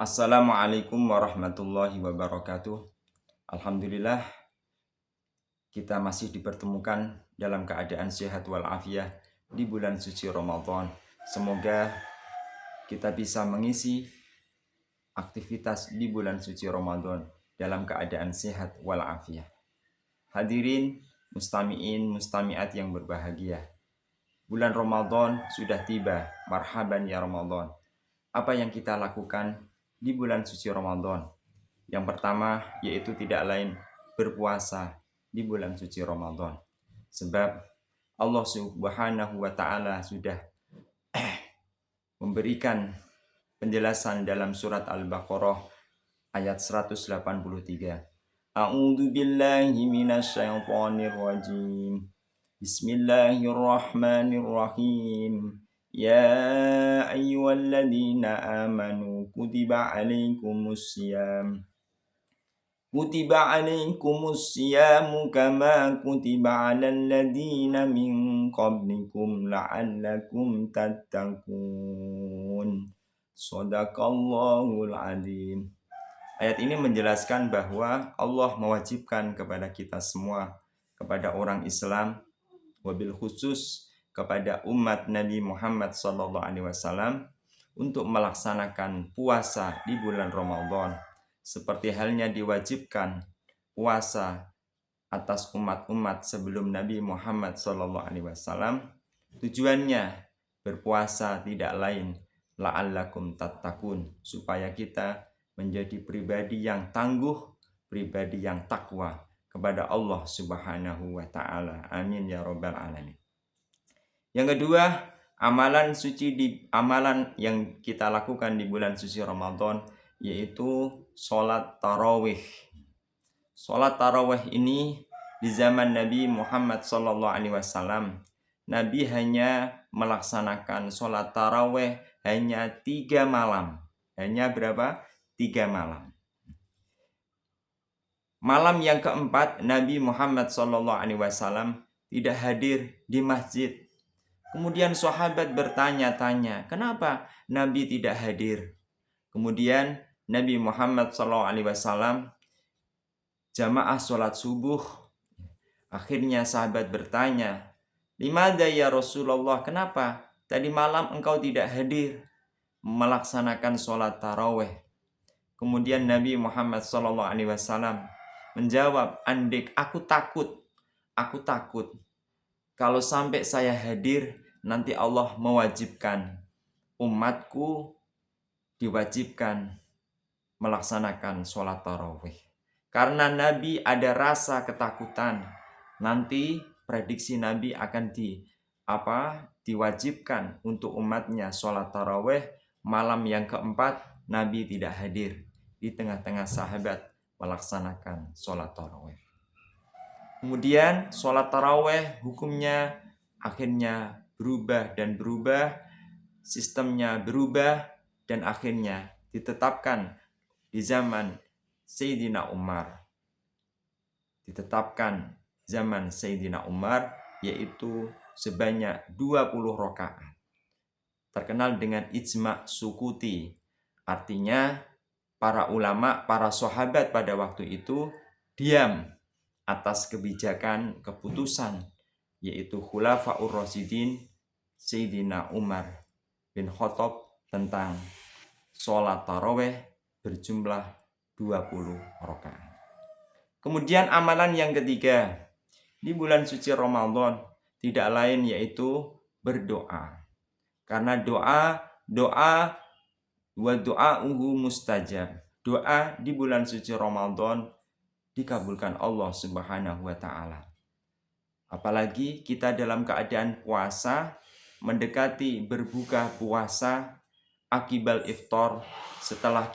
Assalamualaikum warahmatullahi wabarakatuh. Alhamdulillah kita masih dipertemukan dalam keadaan sehat walafiat di bulan suci Ramadan. Semoga kita bisa mengisi aktivitas di bulan suci Ramadan dalam keadaan sehat walafiat. Hadirin mustami'in mustami'at yang berbahagia. Bulan Ramadan sudah tiba. Marhaban ya Ramadan. Apa yang kita lakukan di bulan suci Ramadan? Yang pertama yaitu tidak lain berpuasa di bulan suci Ramadan. Sebab Allah Subhanahu wa taala sudah memberikan penjelasan dalam surat Al-Baqarah ayat 183. A'udzu billahi minasyaitonir rajim. Bismillahirrahmanirrahim. Ya ayyuhalladzina amanu kutiba alaikumusiyam Kutiba alaikumus siyamu kama kutiba alal ladina min qablikum la'allakum tattaqun. Shadaqallahul adzim. Ayat ini menjelaskan bahwa Allah mewajibkan kepada kita semua, kepada orang Islam, wabil khusus kepada umat Nabi Muhammad SAW untuk melaksanakan puasa di bulan Ramadan. Seperti halnya diwajibkan puasa atas umat-umat sebelum Nabi Muhammad SAW. Tujuannya berpuasa tidak lain la'allakum tattaqun, supaya kita menjadi pribadi yang tangguh, pribadi yang takwa kepada Allah Subhanahu wa taala. Amin ya rabbal alamin. Yang kedua, amalan yang kita lakukan di bulan suci Ramadan yaitu sholat tarawih. Sholat tarawih ini di zaman Nabi Muhammad SAW, Nabi hanya melaksanakan sholat tarawih hanya 3 malam. Hanya berapa? 3 malam. Malam yang keempat, Nabi Muhammad SAW tidak hadir di masjid. Kemudian sahabat bertanya-tanya, kenapa Nabi tidak hadir? Kemudian Nabi Muhammad SAW jamaah sholat subuh. Akhirnya sahabat bertanya, "Limada ya Rasulullah, kenapa tadi malam engkau tidak hadir melaksanakan sholat tarawih?" Kemudian Nabi Muhammad SAW menjawab, "Andik, aku takut kalau sampai saya hadir nanti Allah mewajibkan umatku diwajibkan melaksanakan sholat tarawih. Karena Nabi ada rasa ketakutan nanti prediksi Nabi akan diwajibkan untuk umatnya sholat tarawih. Malam yang keempat Nabi tidak hadir di tengah-tengah sahabat melaksanakan sholat tarawih. Kemudian sholat tarawih hukumnya akhirnya berubah, sistemnya berubah, dan akhirnya ditetapkan di zaman Sayyidina Umar. Yaitu sebanyak 20 rakaat. Terkenal dengan ijma' sukuti. Artinya para ulama, para sahabat pada waktu itu diam atas kebijakan keputusan yaitu Khulafaur Rasyidin Sayyidina Umar bin Khattab tentang sholat tarawih berjumlah 20 rakaat. Kemudian amalan yang ketiga di bulan suci Ramadan tidak lain yaitu berdoa. Karena doa wa du'a'uhu mustajab. Doa di bulan suci Ramadan dikabulkan Allah Subhanahu wa taala. Apalagi kita dalam keadaan puasa, mendekati berbuka puasa, akibal iftar, setelah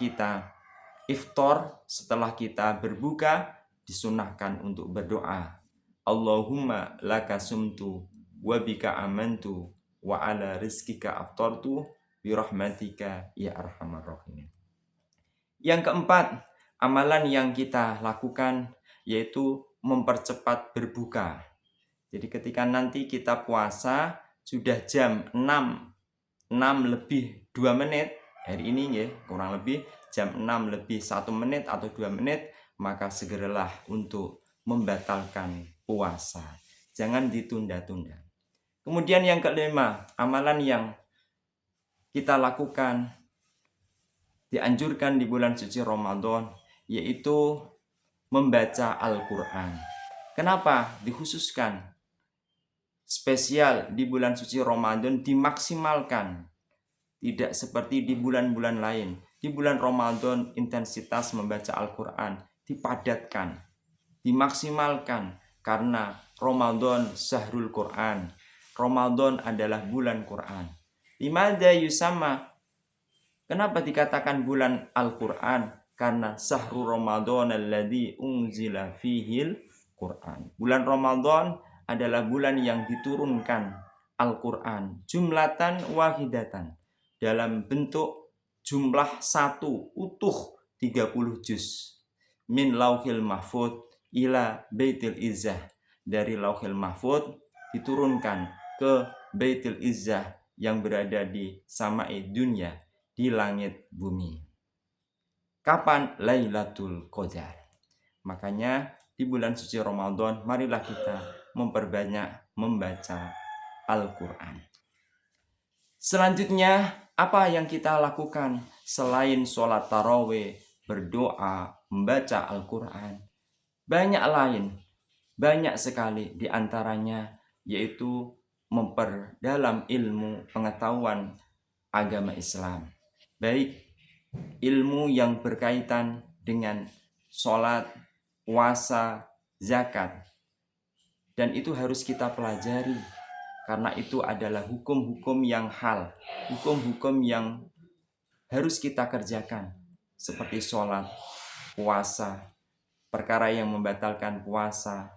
kita berbuka, disunahkan untuk berdoa. Allahumma laka sumtu wa bika amantu wa ala rizkika aftartu birahmatika ya arhamar rahimin. Yang keempat, amalan yang kita lakukan yaitu mempercepat berbuka. Jadi ketika nanti kita puasa sudah jam 6 lebih 2 menit, hari ini ya, kurang lebih jam 6 lebih 1 menit atau 2 menit, maka segeralah untuk membatalkan puasa. Jangan ditunda-tunda. Kemudian yang kelima, amalan yang kita lakukan, dianjurkan di bulan suci Ramadan, yaitu membaca Al-Quran. Kenapa dikhususkan? Spesial di bulan suci Ramadan dimaksimalkan. Tidak seperti di bulan-bulan lain. Di bulan Ramadan intensitas membaca Al-Quran dipadatkan, dimaksimalkan. Karena Ramadan syahrul Quran. Ramadan adalah bulan Quran. Limadha yusamma? Kenapa dikatakan bulan Al-Quran? Karena syahrul Ramadan alladzi unzila fihil Quran. Bulan Ramadan adalah bulan yang diturunkan Al-Quran jumlatan wahidatan, dalam bentuk jumlah satu utuh 30 juz, min lauhil mahfud ila baitil izzah, dari lauhil mahfud diturunkan ke baitil izzah yang berada di samai dunia, di langit bumi. Kapan? Lailatul Qadar. Makanya di bulan suci Ramadan marilah kita memperbanyak membaca Al-Quran. Selanjutnya, apa yang kita lakukan selain sholat tarawih, berdoa, membaca Al-Quran? Banyak sekali diantaranya, yaitu memperdalam ilmu pengetahuan agama Islam. Baik ilmu yang berkaitan dengan sholat, puasa, zakat. Dan itu harus kita pelajari, karena itu adalah hukum-hukum yang hal, hukum-hukum yang harus kita kerjakan, seperti sholat, puasa, perkara yang membatalkan puasa,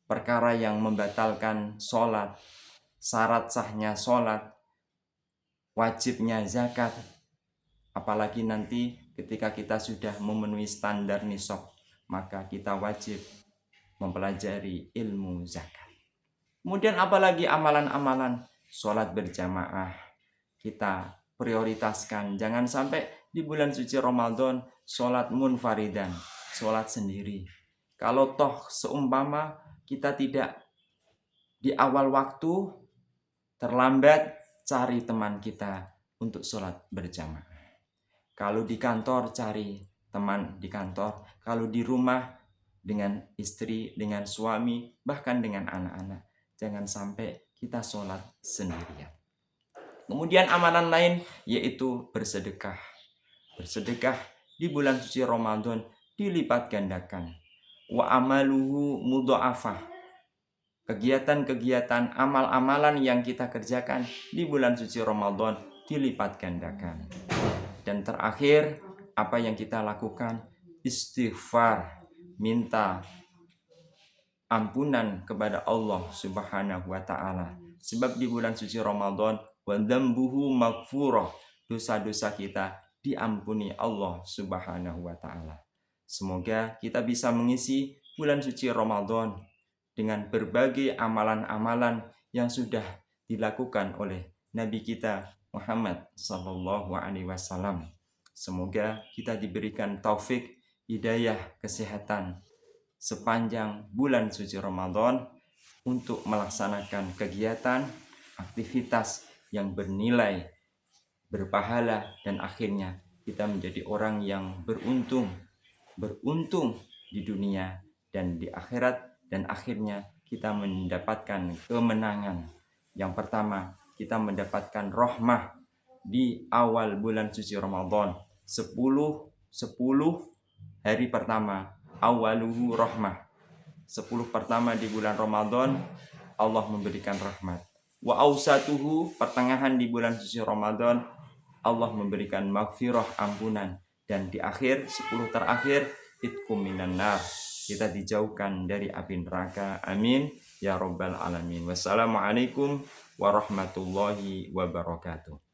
perkara yang membatalkan sholat, syarat sahnya sholat, wajibnya zakat. Apalagi nanti ketika kita sudah memenuhi standar nisab, maka kita wajib mempelajari ilmu zakat. Kemudian apalagi amalan-amalan sholat berjamaah kita prioritaskan. Jangan sampai di bulan suci Ramadan sholat munfaridan, sholat sendiri. Kalau toh seumpama kita tidak di awal waktu, terlambat, cari teman kita untuk sholat berjamaah. Kalau di kantor, cari teman di kantor. Kalau di rumah, dengan istri, dengan suami, bahkan dengan anak-anak. Jangan sampai kita sholat sendirian. Kemudian amalan lain yaitu bersedekah. Bersedekah di bulan suci Ramadan dilipat gandakan. Wa amaluhu mudha'afah. Kegiatan-kegiatan, amal-amalan yang kita kerjakan di bulan suci Ramadan dilipat gandakan. Dan terakhir, apa yang kita lakukan? Istighfar, minta ampunan kepada Allah Subhanahu wa taala. Sebab di bulan suci Ramadan, wa dzambuhu maghfurah, dosa-dosa kita diampuni Allah Subhanahu wa taala. Semoga kita bisa mengisi bulan suci Ramadan dengan berbagai amalan-amalan yang sudah dilakukan oleh Nabi kita Muhammad sallallahu alaihi wasallam. Semoga kita diberikan taufik, hidayah, kesehatan sepanjang bulan suci Ramadan untuk melaksanakan kegiatan, aktivitas yang bernilai, berpahala, dan akhirnya kita menjadi orang yang beruntung di dunia dan di akhirat, dan akhirnya kita mendapatkan kemenangan. Yang pertama, kita mendapatkan rahmah di awal bulan suci Ramadan. 10 hari pertama, awaluhu rahmah. 10 pertama di bulan Ramadan Allah memberikan rahmat. Wa ausatuhu, pertengahan di bulan suci Ramadan Allah memberikan maghfirah, ampunan. Dan di akhir 10 terakhir itqum minan nar, kita dijauhkan dari api neraka. Amin ya rabbal alamin. Wassalamualaikum warahmatullahi wabarakatuh.